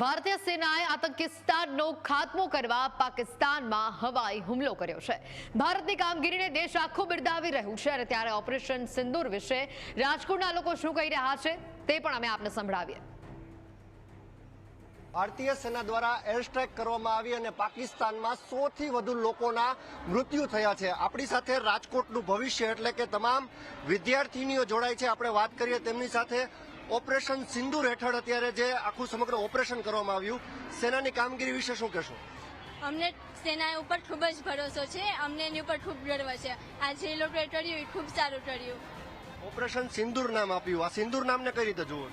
ભારતીય સેનાએ આતંકિસ્તાનનો ખાત્મો કરવા પાકિસ્તાનમાં હવાઈ હુમલો કર્યો છે। ભારતની કામગીરીને દેશ આખું બિરદાવી રહ્યું છે અને ત્યારે ઓપરેશન સિંદૂર વિશે રાજકોટના લોકો શું કહી રહ્યા છે તે પણ અમે આપને સંભળાવીએ। ભારતીય સેના દ્વારા એર સ્ટ્રાઇક કરવામાં આવી અને પાકિસ્તાનમાં 100 થી વધુ લોકોના મૃત્યુ થયા છે। આપણી સાથે રાજકોટનું ભવિષ્ય એટલે કે તમામ વિદ્યાર્થીનીઓ જોડાય છે। આપણે વાત કરીએ તેમની સાથે। ઓપરેશન સિંદૂર હેઠળ અત્યારે જે આખું સમગ્ર ઓપરેશન કરવામાં આવ્યું, સેનાની કામગીરી વિશે શું કહેશો? અમને સેના ઉપર ખૂબ જ ભરોસો છે, અમને એની ઉપર ખૂબ ગર્વ છે। આ જે લોકોએ ટળ્યું એ ખૂબ સારું ટળ્યું। ઓપરેશન સિંદૂર નામ આપ્યું, આ સિંદૂર નામને કઈ રીતે જુઓ?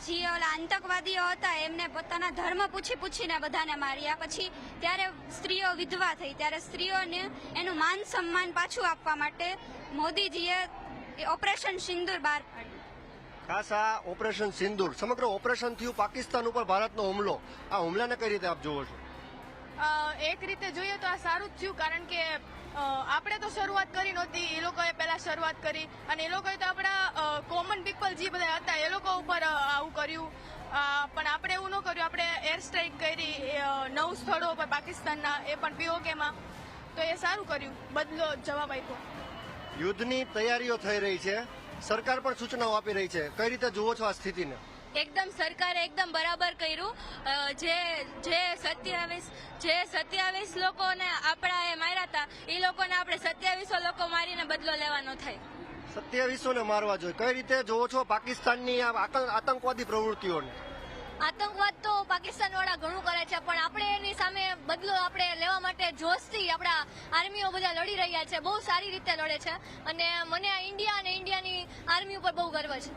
જે ઓલા આતંકવાદીઓ હતા એમને પોતાના ધર્મ પૂછીને બધાને માર્યા, પછી ત્યારે સ્ત્રીઓ વિધવા થઈ, ત્યારે સ્ત્રીઓને એનું માન સન્માન પાછું આપવા માટે મોદીજીએ ઓપરેશન સિંદૂર બહાર પાડ્યું। ખાસ આ ઓપરેશન સિંદૂર, સમગ્ર ઓપરેશન થયું પાકિસ્તાન ઉપર ભારતનો હુમલો, આ હુમલાને કઈ રીતે આપ જોવો છો? એક રીતે જોઈએ તો આ સારું જ થયું, કારણ કે આપણે તો શરૂઆત કરી નહોતી, એ લોકોએ પહેલા શરૂઆત કરી અને એ લોકોએ તો આપણા કોમન પીપલ જે બધા હતા એ લોકો ઉપર આવું કર્યું, પણ આપણે એવું ન કર્યું। આપણે એર સ્ટ્રાઇક કરી 9 સ્થળો ઉપર પાકિસ્તાનના, એ પણ પીઓકેમાં, તો એ સારું કર્યું, બદલો જવાબ આપ્યો। યુદ્ધની તૈયારીઓ થઈ રહી છે, સરકાર પણ સૂચનાઓ આપી રહી છે, કઈ રીતે જુઓ છો આ સ્થિતિને? એકદમ સરકારે એકદમ બરાબર કર્યું। જે 27 લોકોને આપણા માર્યા હતા એ લોકોને આપણે 2700 લોકો મારીને બદલો લેવાનો થાય। 2700 ને મારવા જોઈએ, કઈ રીતે જોવો છો પાકિસ્તાનની આ આતંકવાદી પ્રવૃત્તિઓને? આતંકવાદ તો પાકિસ્તાન વાળા ઘણું કરે છે, પણ આપણે એની સામે બદલો આપણે લેવા માટે જોશથી આપણા આર્મીઓ બધા લડી રહ્યા છે, બહુ સારી રીતે લડે છે અને મને આ ઇન્ડિયા અને ઇન્ડિયાની આર્મી ઉપર બહુ ગર્વ છે।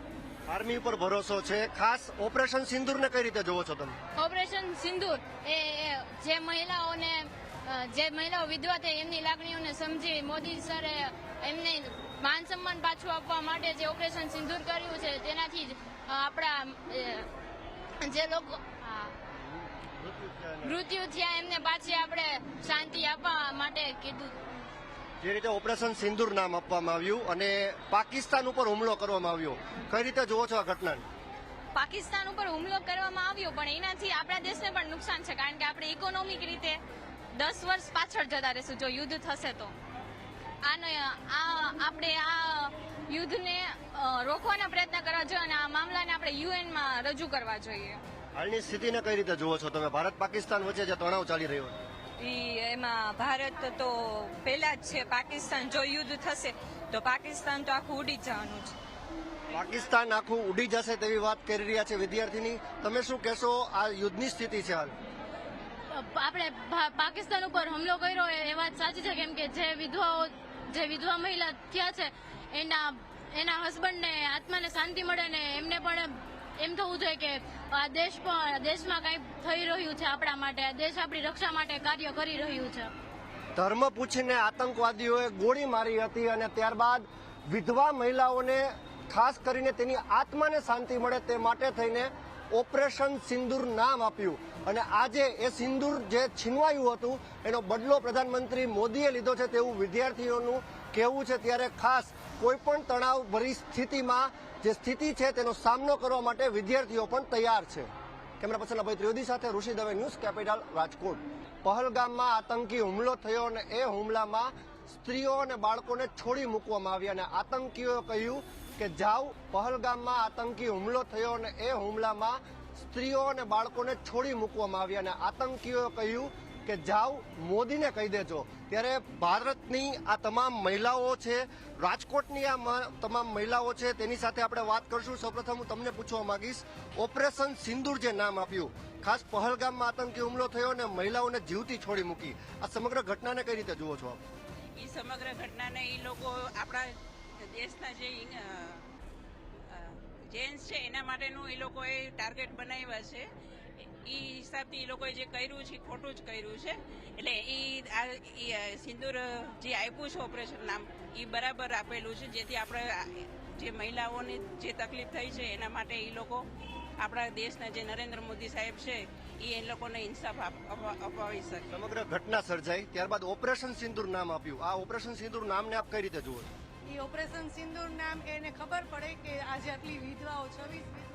આર્મી ઉપર ભરોસો છે। ખાસ ઓપરેશન સિંદૂરને કઈ રીતે જોવો છો તમે? ઓપરેશન સિંદૂર એ જે મહિલાઓ વિધવા થઈ એમની લાગણીઓને સમજી મોદી સરે એમને માન સન્માન પાછું આપવા માટે જે ઓપરેશન સિંદૂર કર્યું છે, તેનાથી જ આપણા જે લોકો મૃત્યુ થયા એમને પાછી આપણે શાંતિ આપવા માટે કીધું। જે રીતે ઓપરેશન સિંદૂર નામ આપવામાં આવ્યું અને પાકિસ્તાન ઉપર હુમલો કરવામાં આવ્યો, કઈ રીતે જોવો છો આ ઘટનાને? પાકિસ્તાન ઉપર હુમલો કરવામાં આવ્યો, પણ એનાથી આપણા દેશને પણ નુકસાન છે, કારણ કે આપણે ઇકોનોમિક રીતે 10 વર્ષ પાછળ જતા રહીશું જો યુદ્ધ થશે તો। આપણે આ યુદ્ધને રોકવાના પ્રયત્ન કરવા જોઈએ અને આ મામલાને આપણે યુએનમાં રજૂ કરવા જોઈએ। હાલની સ્થિતિને કઈ રીતે જોવો છો તમે? ભારત પાકિસ્તાન વચ્ચે જે તણાવ ચાલી રહ્યો છે એમાં ભારત તો પહેલા જ છે, પાકિસ્તાન જો યુદ્ધ થશે તો પાકિસ્તાન તો આખું ઉડી જવાનું છે। પાકિસ્તાન આખું ઉડી જશે તેવી વાત કરી રહ્યા છે વિદ્યાર્થીની, તમે શું કહેશો? આ યુદ્ધની સ્થિતિ છે હાલ। આપણે પાકિસ્તાન ઉપર હુમલો કર્યો એ વાત સાચી છે, કેમ કે જે વિધવા મહિલા થયા છે એના હસબન્ડને આત્માને શાંતિ મળે ને એમને પણ એમ થવું જોઈએ કે આ દેશમાં કંઈ થઈ રહ્યું છે આપણા માટે, દેશ આપણી રક્ષા માટે કાર્ય કરી રહ્યું છે। ધર્મ પૂછીને આતંકવાદીઓએ ગોળી મારી હતી અને ત્યારબાદ વિધવા મહિલાઓને ખાસ કરીને તેની આત્માને શાંતિ મળે તે માટે થઈને ઓપરેશન સિંદૂર નામ આપ્યું અને આજે એ સિંદૂર જે છીનવાયું હતું એનો બદલો પ્રધાનમંત્રી મોદીએ લીધો છે તેવું વિદ્યાર્થીઓનું કહેવું છે। ત્યારે ખાસ કોઈ પણ તણાવ ભરી સ્થિતિમાં જે સ્થિતિ છે તેનો સામનો કરવા માટે વિદ્યાર્થીઓ પણ તૈયાર છે। કેમેરા પર્સન અભય ત્રિવેદી સાથે ઋષિ દવે, ન્યૂઝ કેપિટલ, રાજકોટ। પહલગામમાં આતંકી હુમલો થયો અને એ હુમલામાં સ્ત્રીઓ અને બાળકોને છોડી મૂકવામાં આવ્યા અને આતંકીઓએ કહ્યું કે જાઓ, પહલગામમાં આતંકી હુમલો થયો અને એ હુમલામાં સ્ત્રીઓ અને બાળકોને છોડી મૂકવામાં આવ્યા અને આતંકીઓએ કહ્યું કે જાઓ, મોદીને કહી દેજો। ત્યારે ભારતની આ તમામ મહિલાઓ છે, રાજકોટની આ તમામ મહિલાઓ છે, તેની સાથે આપણે વાત કરશું। સૌપ્રથમ હું તમને પૂછવા માંગીશ, ઓપરેશન સિંદૂર જે નામ આપ્યું, ખાસ પહલગામમાં આતંકી હુમલો થયો અને મહિલાઓને જીવતી છોડી મૂકી, આ સમગ્ર ઘટનાને કઈ રીતે જુઓ છો આપ? એ સમગ્ર ઘટનાને એ લોકો આપણા દેશના જે જેન્ટ્સ છે એના માટેનું એ લોકોએ ટાર્ગેટ બનાવ્યા છે। એ હિસાબથી એ લોકોએ જે કર્યું છે ખોટું જ કર્યું છે, એટલે એ સિંદૂર જે આપ્યું છે ઓપરેશન નામ એ બરાબર આપેલું છે, જેથી આપણે જે મહિલાઓને જે તકલીફ થઈ છે એના માટે એ લોકો આપણા દેશના જે નરેન્દ્ર મોદી સાહેબ છે એ લોકોને ઇન્સાફ અપાવી શકે। સમગ્ર ઘટના સર્જાઈ ત્યારબાદ ઓપરેશન સિંદૂર નામ આપ્યું, આ ઓપરેશન સિંદૂર નામને આપ કઈ રીતે જુઓ છો? એ ઓપરેશન સિંદૂર નામ કે એને ખબર પડે કે આજે આટલી વિધવાઓ 26